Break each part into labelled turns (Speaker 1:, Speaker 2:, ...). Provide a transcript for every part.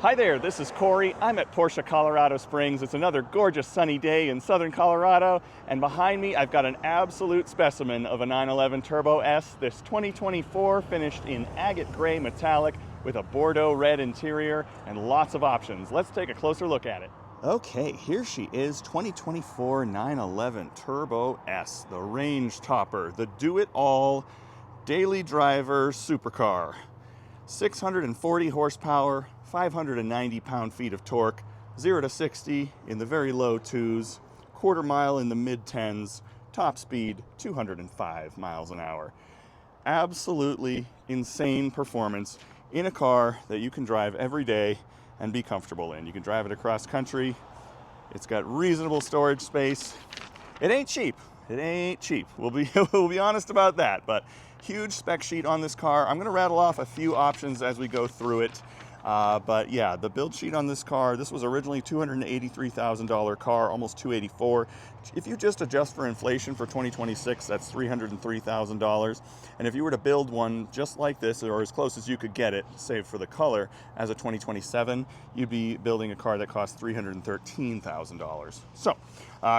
Speaker 1: Hi there, this is Corey. I'm at Porsche Colorado Springs. It's another gorgeous sunny day in southern Colorado, and behind me I've got an absolute specimen of a 911 Turbo S. This 2024 finished in Agate Grey Metallic with a Bordeaux Red interior and lots of options. Let's take a closer look at it. Okay, here she is, 2024 911 Turbo S, the range topper, the do-it-all daily driver supercar. 640 horsepower, 590 pound-feet of torque, 0 to 60 in the very low 2s, quarter mile in the mid-10s, top speed 205 miles an hour. Absolutely insane performance in a car that you can drive every day and be comfortable in. You can drive it across country. It's got reasonable storage space. It ain't cheap. It ain't cheap. We'll be honest about that, but huge spec sheet on this car. I'm gonna rattle off a few options as we go through it. But yeah, the build sheet on this car, this was originally $283,000 car, almost $284,000. If you just adjust for inflation for 2026, that's $303,000. And if you were to build one just like this, or as close as you could get it, save for the color, as a 2027, you'd be building a car that costs $313,000. So,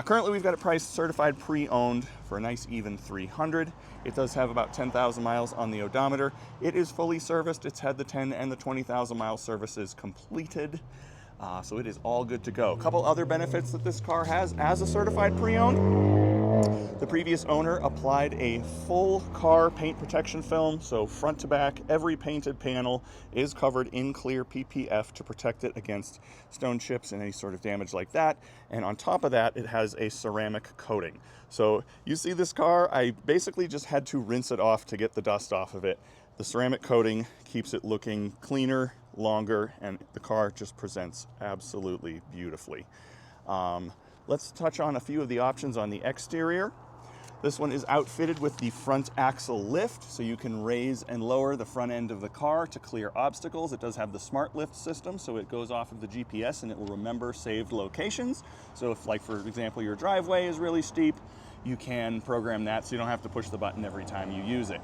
Speaker 1: currently we've got it priced certified pre-owned for a nice even $300,000. It does have about 10,000 miles on the odometer. It is fully serviced. It's had the 10 and the 20,000 mile services completed. So it is all good to go. A couple other benefits that this car has as a certified pre-owned. The previous owner applied a full car paint protection film, so front to back, every painted panel is covered in clear PPF to protect it against stone chips and any sort of damage like that. And on top of that, it has a ceramic coating. So you see this car, I basically just had to rinse it off to get the dust off of it. The ceramic coating keeps it looking cleaner, longer, and the car just presents absolutely beautifully. Let's touch on a few of the options on the exterior. This one is outfitted with the front axle lift, so you can raise and lower the front end of the car to clear obstacles. It does have the smart lift system, so it goes off of the GPS and it will remember saved locations. So if, like, for example, your driveway is really steep, you can program that so you don't have to push the button every time you use it.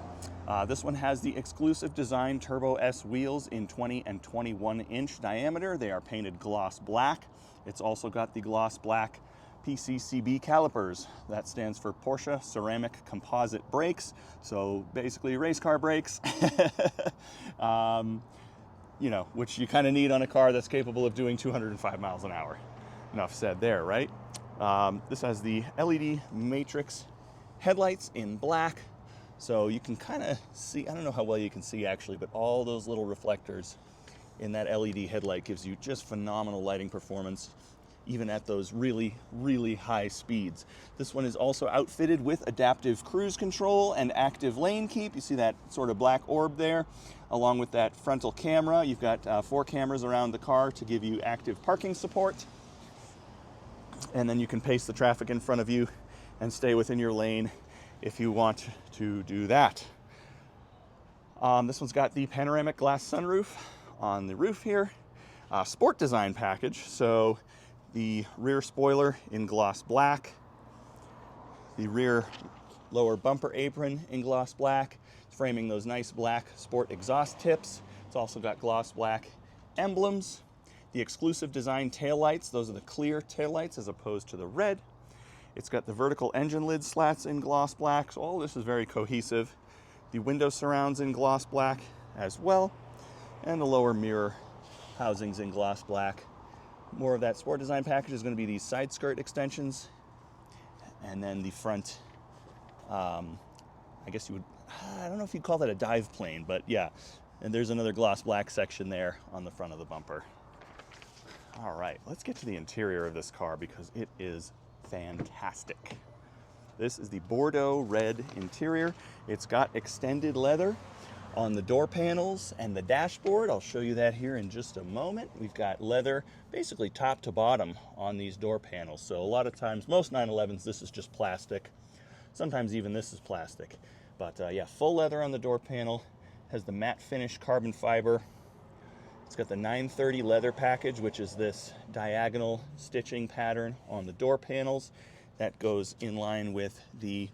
Speaker 1: This one has the exclusive design Turbo S wheels in 20 and 21 inch diameter. They are painted gloss black. It's also got the gloss black PCCB calipers. That stands for Porsche Ceramic Composite Brakes. So basically race car brakes, you know, which you kind of need on a car that's capable of doing 205 miles an hour. Enough said there, right? This has the LED matrix headlights in black. So you can kind of see, I don't know how well you can see actually, but all those little reflectors in that LED headlight gives you just phenomenal lighting performance, even at those really, really high speeds. This one is also outfitted with adaptive cruise control and active lane keep. You see that sort of black orb there, along with that frontal camera. You've got 4 cameras around the car to give you active parking support. And then you can pace the traffic in front of you and stay within your lane if you want to do that. This one's got the panoramic glass sunroof on the roof here. Sport design package, so the rear spoiler in gloss black, the rear lower bumper apron in gloss black, framing those nice black sport exhaust tips. It's also got gloss black emblems. The exclusive design taillights, those are the clear taillights as opposed to the red. It's got the vertical engine lid slats in gloss black, so all this is very cohesive. The window surrounds in gloss black as well, and the lower mirror housings in gloss black. More of that sport design package is going to be these side skirt extensions, and then the front, I guess you would, I don't know if you'd call that a dive plane, but yeah, and there's another gloss black section there on the front of the bumper. All right, let's get to the interior of this car because it is fantastic. This is the Bordeaux Red interior. It's got extended leather on the door panels and the dashboard. I'll show you that here in just a moment. We've got leather basically top to bottom on these door panels. So a lot of times, most 911s, this is just plastic. Sometimes even this is plastic. But yeah, full leather on the door panel. Has the matte finish carbon fiber. It's got the 930 leather package, which is this diagonal stitching pattern on the door panels. That goes in line with the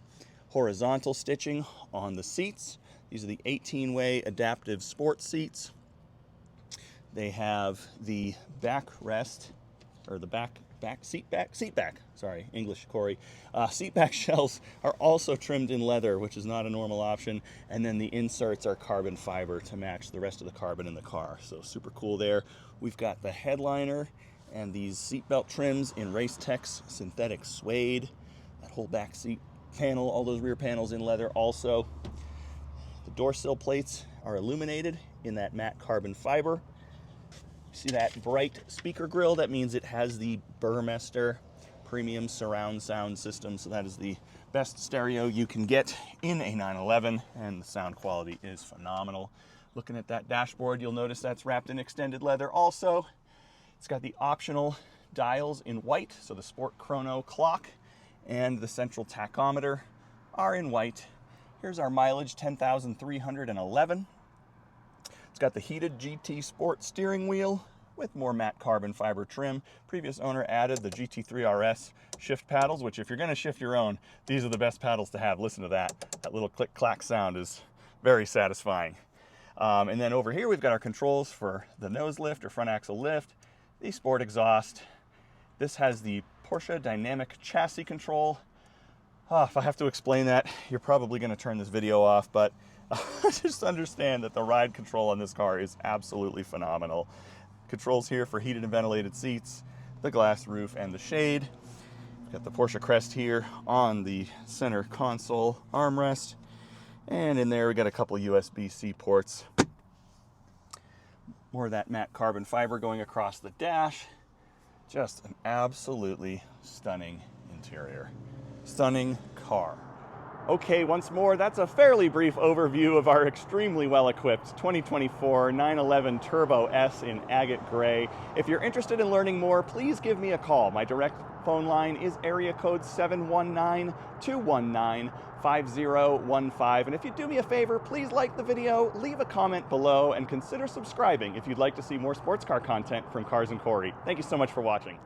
Speaker 1: horizontal stitching on the seats. These are the 18-way adaptive sport seats. They have the backrest, or the seat back, sorry, English, Corey. Seat back shells are also trimmed in leather, which is not a normal option. And then the inserts are carbon fiber to match the rest of the carbon in the car. So super cool there. We've got the headliner and these seatbelt trims in Race Tech's synthetic suede. That whole back seat panel, all those rear panels in leather also. The door sill plates are illuminated in that matte carbon fiber. See that bright speaker grille? That means it has the Burmester premium surround sound system. So that is the best stereo you can get in a 911, and the sound quality is phenomenal. Looking at that dashboard, you'll notice that's wrapped in extended leather also. It's got the optional dials in white, so the Sport Chrono clock and the central tachometer are in white. Here's our mileage, 10,311. It's got the heated GT Sport steering wheel with more matte carbon fiber trim. Previous owner added the GT3 RS shift paddles, which if you're gonna shift your own, these are the best paddles to have. Listen to that. That little click-clack sound is very satisfying. And then over here, we've got our controls for the nose lift or front axle lift, the sport exhaust. This has the Porsche dynamic chassis control. If I have to explain that, you're probably gonna turn this video off, but just understand that the ride control on this car is absolutely phenomenal. Controls here for heated and ventilated seats, the glass roof, and the shade. We've got the Porsche crest here on the center console armrest. And in there, we got a couple USB-C ports. More of that matte carbon fiber going across the dash. Just an absolutely stunning interior. Stunning car. Okay, once more, that's a fairly brief overview of our extremely well-equipped 2024 911 Turbo S in Agate Grey. If you're interested in learning more, please give me a call. My direct phone line is area code 719-219-5015. And if you do me a favor, please like the video, leave a comment below, and consider subscribing if you'd like to see more sports car content from Cars and Corey. Thank you so much for watching.